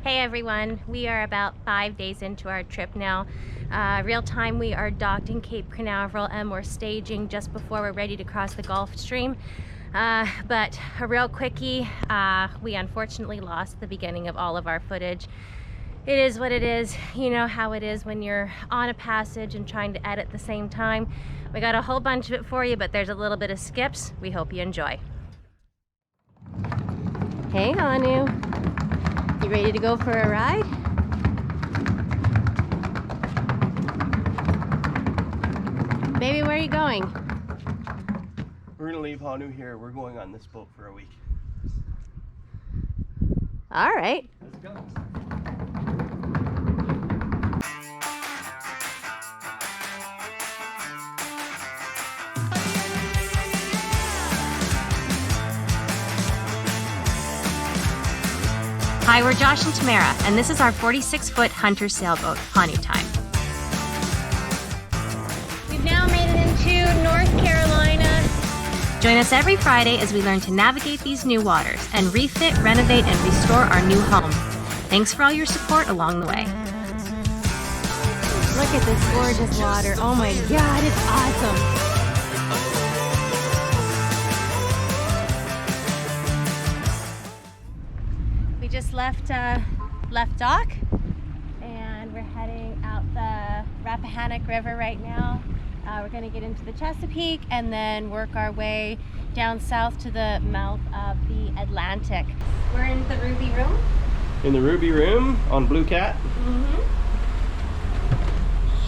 Hey everyone, we are about 5 days into our trip now. Real time, we are docked in Cape Canaveral and we're staging just before we're ready to cross the Gulf Stream. But a real quickie, we unfortunately lost the beginning of all of our footage. It is what it is. You know how it is when you're on a passage and trying to edit at the same time. We got a whole bunch of it for you, but there's a little bit of skips. We hope you enjoy. Hey Honu, you ready to go for a ride? Baby, where are you going? We're gonna leave Honu here. We're going on this boat for a week. All right. Let's go. Hi, we're Josh and Tamara, and this is our 46-foot Hunter sailboat, Honu Time. We've now made it into North Carolina. Join us every Friday as we learn to navigate these new waters and refit, renovate, and restore our new home. Thanks for all your support along the way. Look at this gorgeous water. Oh my God, it's awesome. We just left dock and we're heading out the Rappahannock River right now. We're going to get into the Chesapeake and then work our way down south to the mouth of the Atlantic. We're in the Ruby Room. In the Ruby Room on Blue Cat. Mm-hmm.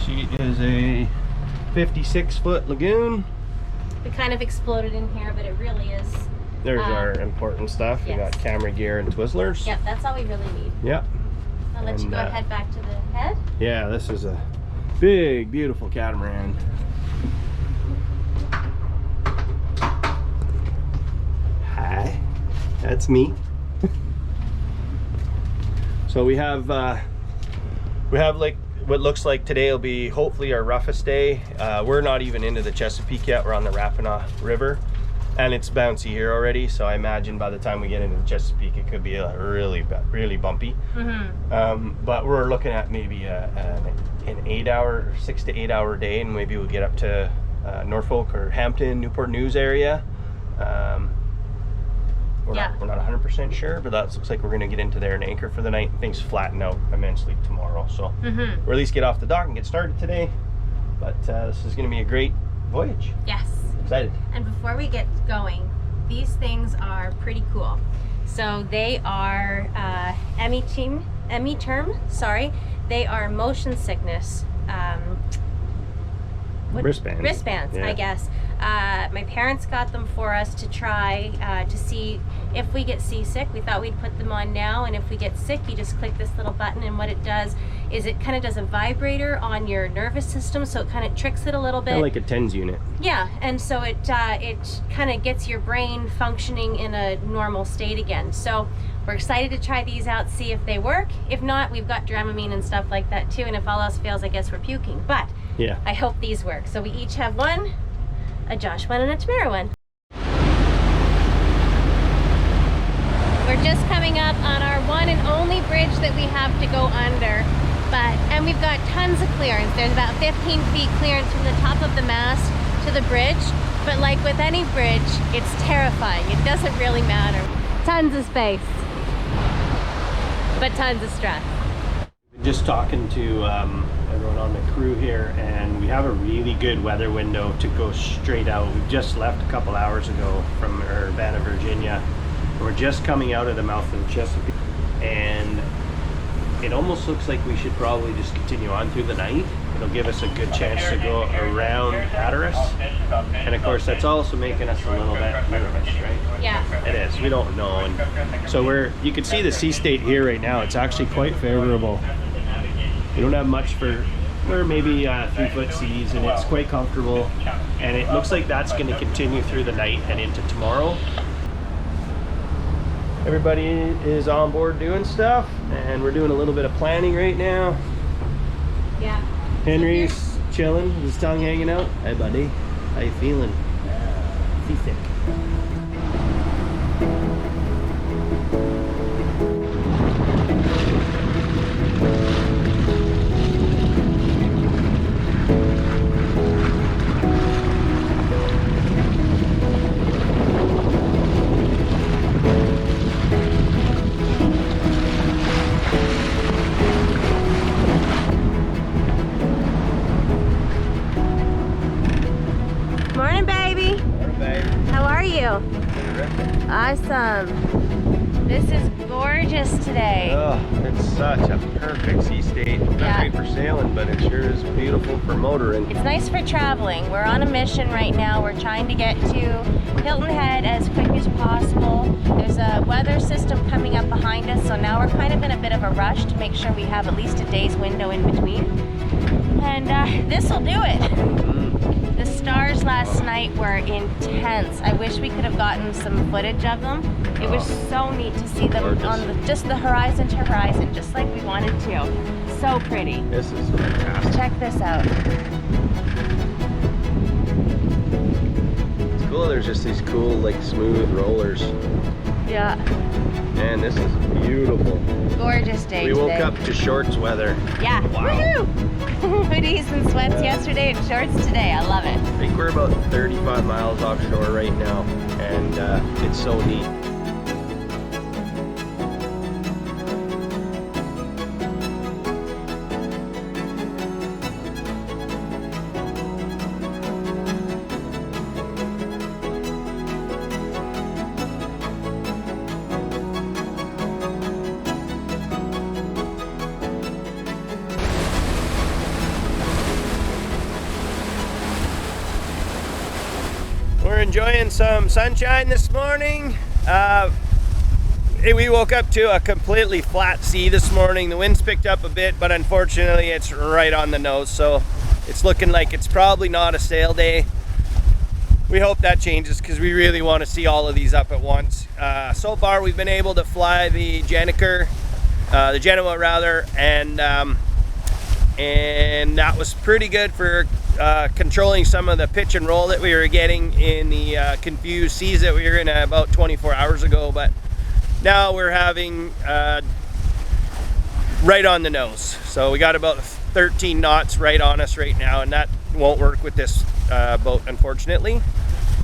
She is a 56-foot lagoon. We kind of exploded in here, but it really is. There's our important stuff. Yes. We got camera gear and Twizzlers. Yep, that's all we really need. Yep. I'll let you go ahead back to the head. Yeah, this is a big, beautiful catamaran. Hi, that's me. So we have like what looks like today will be hopefully our roughest day. We're not even into the Chesapeake yet. We're on the Rappahannock River. And it's bouncy here already, so I imagine by the time we get into the Chesapeake, it could be really bumpy. Mm-hmm. But we're looking at maybe an 6 to 8 hour day, and maybe we'll get up to Norfolk or Hampton, Newport News area. We're not 100% sure, but that looks like we're going to get into there and anchor for the night. Things flatten out immensely tomorrow, so we'll at least get off the dock and get started today. But this is going to be a great voyage. Yes. Excited. And before we get going, these things are pretty cool. So they are they are motion sickness wristbands, yeah. I guess. My parents got them for us to try to see if we get seasick. We thought we'd put them on now, and if we get sick, you just click this little button, and what it does is it kind of does a vibrator on your nervous system, so it kind of tricks it a little bit. Kind of like a TENS unit. Yeah, and so it kind of gets your brain functioning in a normal state again. So we're excited to try these out, see if they work. If not, we've got Dramamine and stuff like that too, and if all else fails, I guess we're puking. But yeah, I hope these work. So we each have one, a Josh one and a Tamara one. We're just coming up on our one and only bridge that we have to go under. And we've got tons of clearance. There's about 15 feet clearance from the top of the mast to the bridge. But like with any bridge, it's terrifying. It doesn't really matter. Tons of space, but tons of stress. Just talking to everyone on the crew here, and we have a really good weather window to go straight out. We've just left a couple hours ago from Urbana, Virginia. We're just coming out of the mouth of the Chesapeake, and it almost looks like we should probably just continue on through the night. It'll give us a good chance to go around Hatteras, and of course that's also making us a little bit nervous, right? Yeah, it is. We don't know, and so you can see the sea state here right now. It's actually quite favorable. We don't have much we're maybe 3-foot seas, and it's quite comfortable, and it looks like that's going to continue through the night and into tomorrow. Everybody is on board doing stuff, and we're doing a little bit of planning right now. Yeah. Henry's chilling, his tongue hanging out. Hey buddy, how you feeling? Seasick. awesome. This is gorgeous today. Oh, it's such a perfect sea state. Not great for sailing, but it sure is beautiful for motoring. It's nice for traveling. We're on a mission right now. We're trying to get to Hilton Head as quick as possible. There's a weather system coming up behind us, so now we're kind of in a bit of a rush to make sure we have at least a day's window in between. And this will do it. The stars last night were intense. I wish we could have gotten some footage of them. It was so neat to see them on just the horizon to horizon, just like we wanted to. So pretty. This is fantastic. Check this out. It's cool. There's just these cool, like, smooth rollers. Yeah. Man, this is beautiful. Gorgeous day We woke today. up to shorts weather. Yeah. Wow. Woohoo! Hoodies and sweats yesterday and shorts today. I love it. I think we're about 35 miles offshore right now, and it's so neat. We're enjoying some sunshine this morning. We woke up to a completely flat sea this morning. The wind's picked up a bit, but unfortunately it's right on the nose, so it's looking like it's probably not a sail day. We hope that changes because we really want to see all of these up at once. So far we've been able to fly the Genoa rather, and that was pretty good for controlling some of the pitch and roll that we were getting in the confused seas that we were in about 24 hours ago. But now we're having right on the nose. So we got about 13 knots right on us right now, and that won't work with this boat, unfortunately.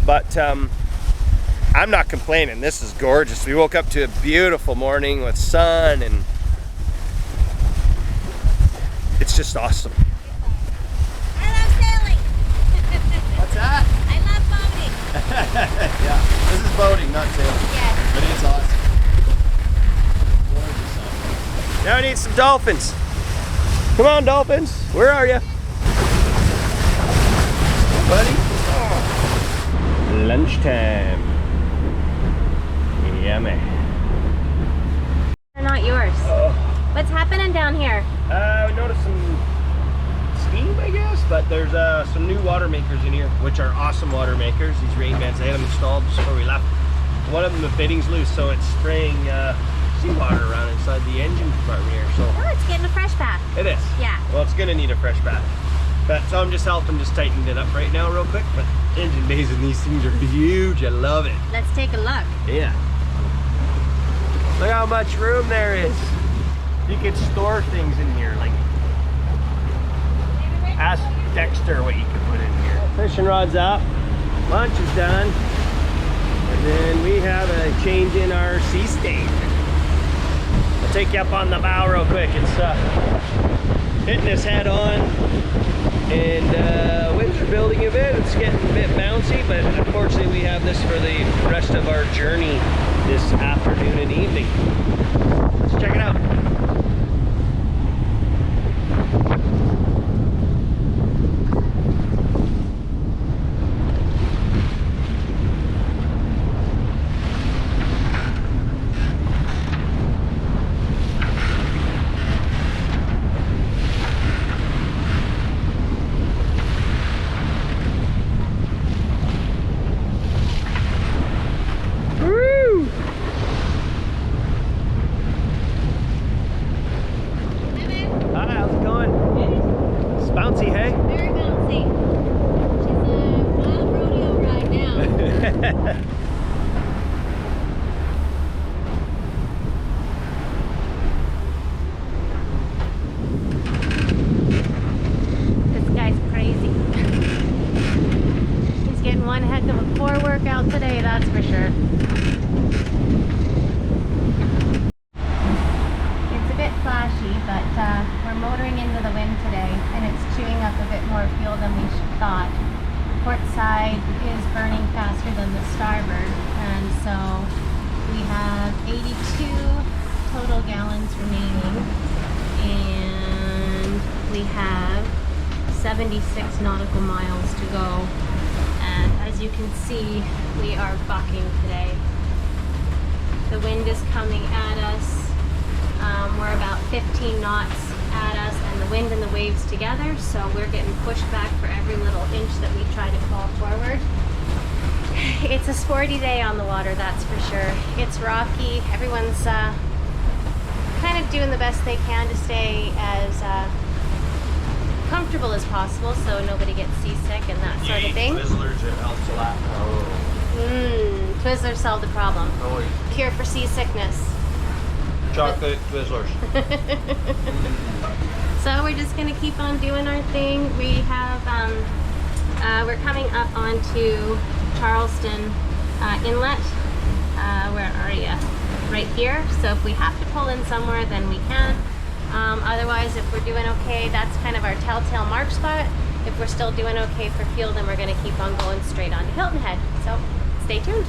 But I'm not complaining. This is gorgeous. We woke up to a beautiful morning with sun, and it's just awesome. I love sailing. What's that? I love boating. Yeah, this is boating, not sailing. Yes. But it's awesome. Gorgeous. Now we need some dolphins. Come on, dolphins. Where are you? Buddy? Oh. Lunchtime. Yummy. They're not yours. Oh. What's happening down here? We noticed some steam, I guess, but there's some new water makers in here, which are awesome water makers. These rain bands, I had them installed just before we left. One of them, the fitting's loose, so it's spraying seawater around inside the engine compartment here. So Oh, it's getting a fresh bath. it is. Yeah. Well, it's gonna need a fresh bath. But so I'm just helping, just tightening it up right now, real quick. But engine bays in these things are huge. I love it. Let's take a look. Yeah. Look how much room there is. You could store things in here, like ask Dexter what you can put in here. Fishing rod's up, lunch is done, and then we have a change in our sea state. I'll take you up on the bow real quick. It's hitting us head on, and winds are building a bit. It's getting a bit bouncy, but unfortunately we have this for the rest of our journey this afternoon and evening. Let's check it out. Bouncy, hey? Very bouncy. She's a wild rodeo ride now. This guy's crazy. He's getting one heck of a core workout today, that's for sure. It's a bit flashy, but we're motoring into the wind today, and it's chewing up a bit more fuel than we thought. Port side is burning faster than the starboard, and so We have 82 total gallons remaining, and we have 76 nautical miles to go. And as you can see, we are bucking today. The wind is coming at us. We're about 15 knots at us, and the wind and the waves together, so we're getting pushed back for every little inch that we try to fall forward. It's a sporty day on the water, that's for sure. It's rocky. Everyone's kind of doing the best they can to stay as comfortable as possible so nobody gets seasick and that sort of thing. Twizzlers, it helps a lot. Twizzlers solve the problem. Oh, Cure for seasickness. chocolate Twizzlers. So we're just gonna keep on doing our thing. We have, we're coming up onto Charleston Inlet. Where are you? Right here. So if we have to pull in somewhere, then we can. Otherwise, if we're doing okay, that's kind of our telltale mark spot. If we're still doing okay for fuel, then we're gonna keep on going straight on to Hilton Head. So stay tuned.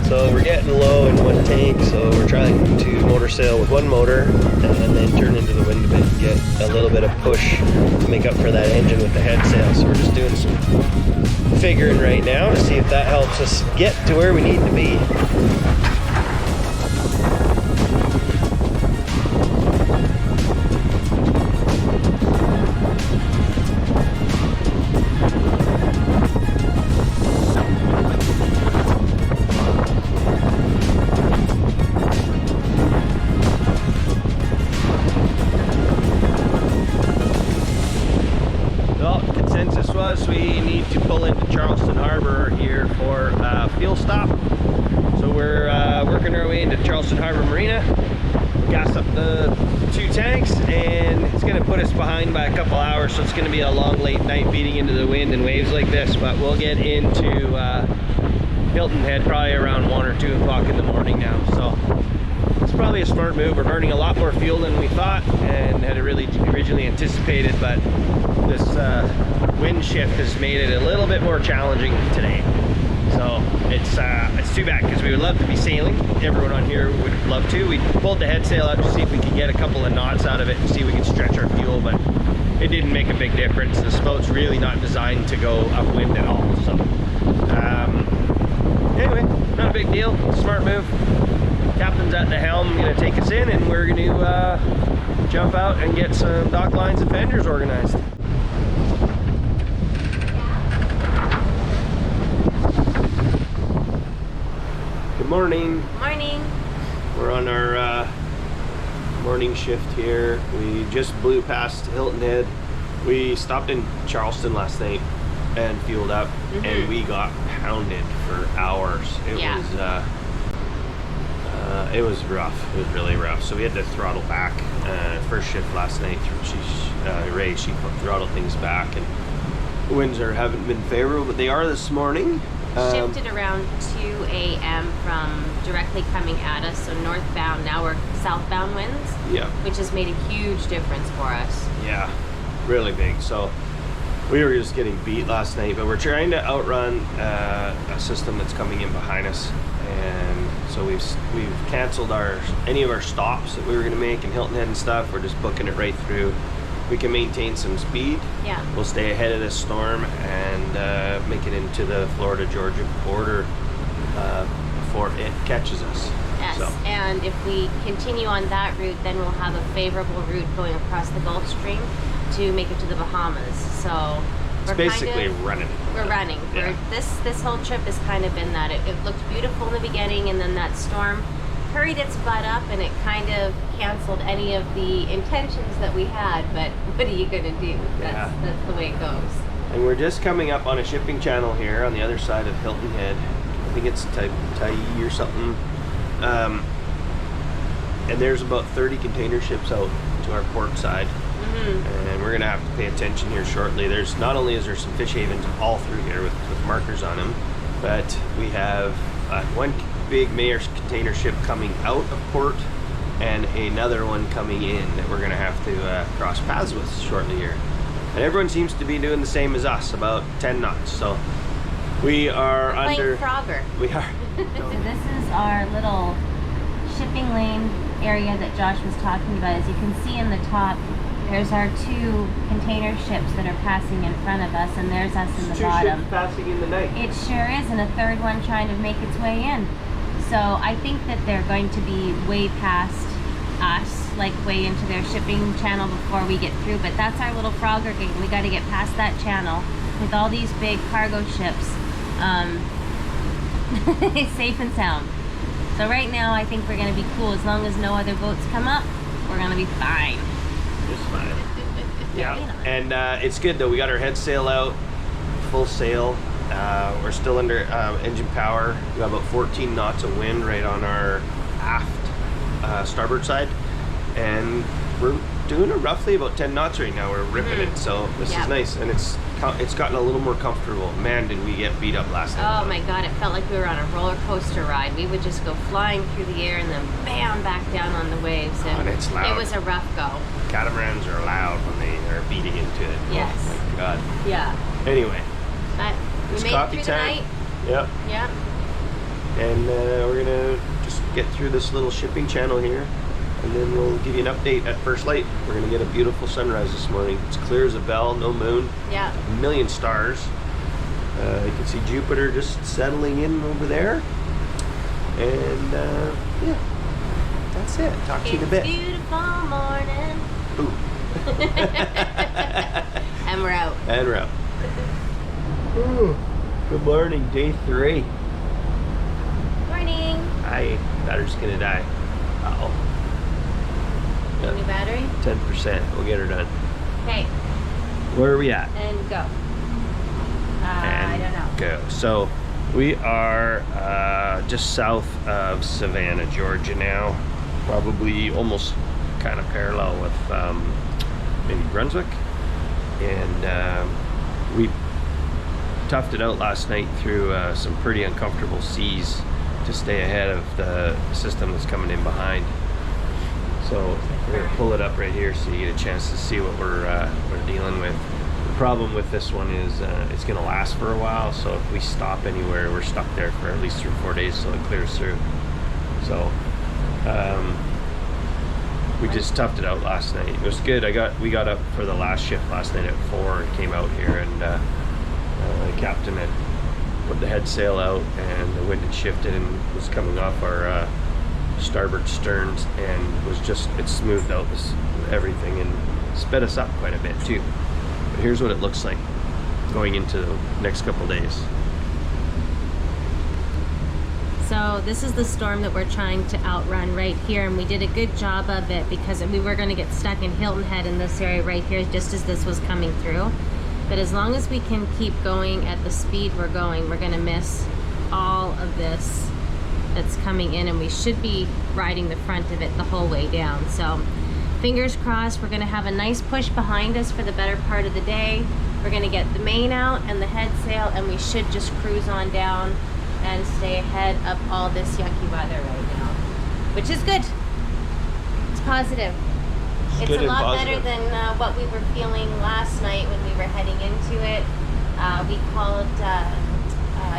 So we're getting low in one tank, so we're trying to motor sail with one motor and then turn into the wind a bit and get a little bit of push to make up for that engine with the head sail. So we're just doing some figuring right now to see if that helps us get to where we need to be. We need to pull into Charleston Harbor here for a fuel stop. So we're working our way into Charleston Harbor Marina. Gas up the 2 tanks, and it's going to put us behind by a couple hours, so it's going to be a long late night beating into the wind and waves like this, but we'll get into Hilton Head probably around 1 or 2 o'clock in the morning now. So it's probably a smart move. We're burning a lot more fuel than we thought and had originally anticipated, but this wind shift has made it a little bit more challenging today. So it's too bad, because we would love to be sailing. Everyone on here would love to. We pulled the head sail out to see if we could get a couple of knots out of it and see if we could stretch our fuel, but it didn't make a big difference. This boat's really not designed to go upwind at all. So anyway, not a big deal. Smart move. Captain's at the helm, gonna take us in, and we're gonna jump out and get some dock lines and fenders organized. Good morning. Morning. We're on our morning shift here. We just blew past Hilton Head. We stopped in Charleston last night and fueled up, and we got pounded for hours. It was rough. It was really rough. So we had to throttle back. First shift last night, she throttled things back, and the winds haven't been favorable, but they are this morning. Shifted around 2 a.m. from directly coming at us, so northbound. Now we're southbound winds. Yeah. Which has made a huge difference for us. Yeah, really big. So we were just getting beat last night, but we're trying to outrun a system that's coming in behind us, and so we've canceled any of our stops that we were going to make in Hilton Head and stuff. We're just booking it right through. We can maintain some speed. Yeah. We'll stay ahead of this storm and make it into the Florida-Georgia border before it catches us. Yes, So. and if we continue on that route, then we'll have a favorable route going across the Gulf Stream to make it to the Bahamas. So It's basically running. We're running. Yeah. This whole trip has kind of been that. It looked beautiful in the beginning, and then that storm hurried its butt up, and it kind of canceled any of the intentions that we had. But what are you gonna do? That's the way it goes. And we're just coming up on a shipping channel here on the other side of Hilton Head. I think it's Tai or something. And there's about 30 container ships out to our port side. And we're gonna have to pay attention here shortly. There's not only is there some fish havens all through here with markers on them, but we have one big Maersk container ship coming out of port and another one coming in that we're gonna have to cross paths with shortly here. And everyone seems to be doing the same as us, about 10 knots. So we are under. Frogger. We are. So this is our little shipping lane area that Josh was talking about. As you can see in the top, there's our 2 container ships that are passing in front of us, and there's us in the bottom. 2 ships passing in the night. It sure is, and a third one trying to make its way in. So I think that they're going to be way past us, like way into their shipping channel before we get through. But that's our little Frogger gate. We got to get past that channel with all these big cargo ships, safe and sound. So right now, I think we're going to be cool. As long as no other boats come up, we're going to be fine. Just fine. Yeah, and it's good though. We got our head sail out, full sail. We're still under engine power. We got about 14 knots of wind right on our aft starboard side, and we're doing roughly about 10 knots right now. We're ripping it, so this is nice, and it's gotten a little more comfortable. Man, did we get beat up last night. Oh my God, it felt like we were on a roller coaster ride. We would just go flying through the air and then bam, back down on the waves, and it's loud. It was a rough go. Catamarans are loud when they are beating into it. Yes. Oh my God. Yeah. Anyway. But we It's made it coffee through time. the night. Yep. Yeah. And we're gonna just get through this little shipping channel here, and then we'll give you an update at first light. We're gonna get a beautiful sunrise this morning. It's clear as a bell, no moon. Yeah. A million stars. You can see Jupiter just settling in over there. And yeah, that's it. Talk to you in a bit. It's a beautiful morning. Ooh. And we're out. And we're out. Ooh. Good morning, day 3. Morning. Hi, battery's gonna die. Uh-oh. New battery? 10%. We'll get her done. Okay. Where are we at? And go. I don't know. Go. So we are just south of Savannah, Georgia now. Probably almost kind of parallel with maybe Brunswick. And we toughed it out last night through some pretty uncomfortable seas to stay ahead of the system that's coming in behind. So we're gonna pull it up right here so you get a chance to see what we're dealing with. The problem with this one is it's gonna last for a while, so if we stop anywhere, we're stuck there for at least 3 or 4 days till it clears through. So we just toughed it out last night. It was good. We got up for the last shift last night at 4 and came out here, and the captain had put the head sail out, and the wind had shifted and was coming off our starboard sterns, and it smoothed out everything and sped us up quite a bit too. But here's what it looks like going into the next couple days. So this is the storm that we're trying to outrun right here, and we did a good job of it because we were going to get stuck in Hilton Head in this area right here just as this was coming through. But as long as we can keep going at the speed we're going, we're going to miss all of this that's coming in, and we should be riding the front of it the whole way down. So fingers crossed, we're going to have a nice push behind us for the better part of the day. We're going to get the main out and the head sail, and we should just cruise on down and stay ahead of all this yucky weather right now, which is good. It's positive. It's a lot better than what we were feeling last night when we were heading into it. We called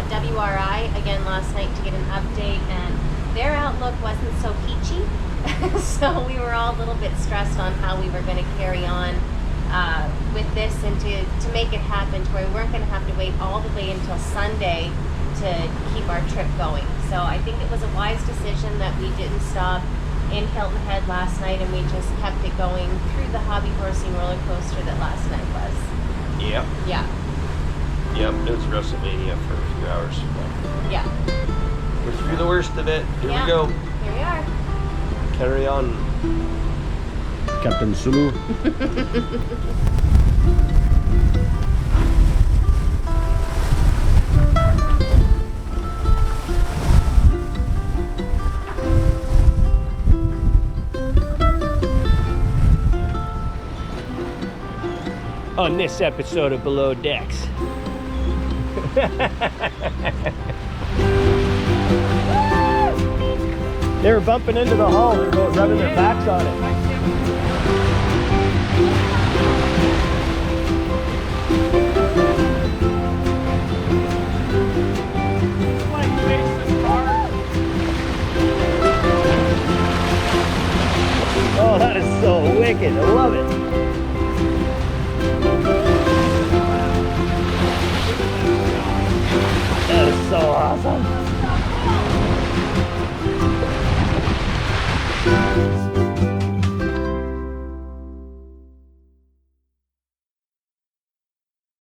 WRI again last night to get an update, and their outlook wasn't so peachy. So we were all a little bit stressed on how we were going to carry on with this, and to make it happen to where we weren't going to have to wait all the way until Sunday to keep our trip going. So I think it was a wise decision that we didn't stop in Hilton Head last night, and we just kept it going through the hobby horsing roller coaster that last night was. Yep. Yeah. Yep, it was WrestleMania for a few hours. Yeah. We're through the worst of it. Here Yeah. we go. Here we are. Carry on. Captain Sulu. On this episode of Below Decks. They were bumping into the hull, they were rubbing their backs on it.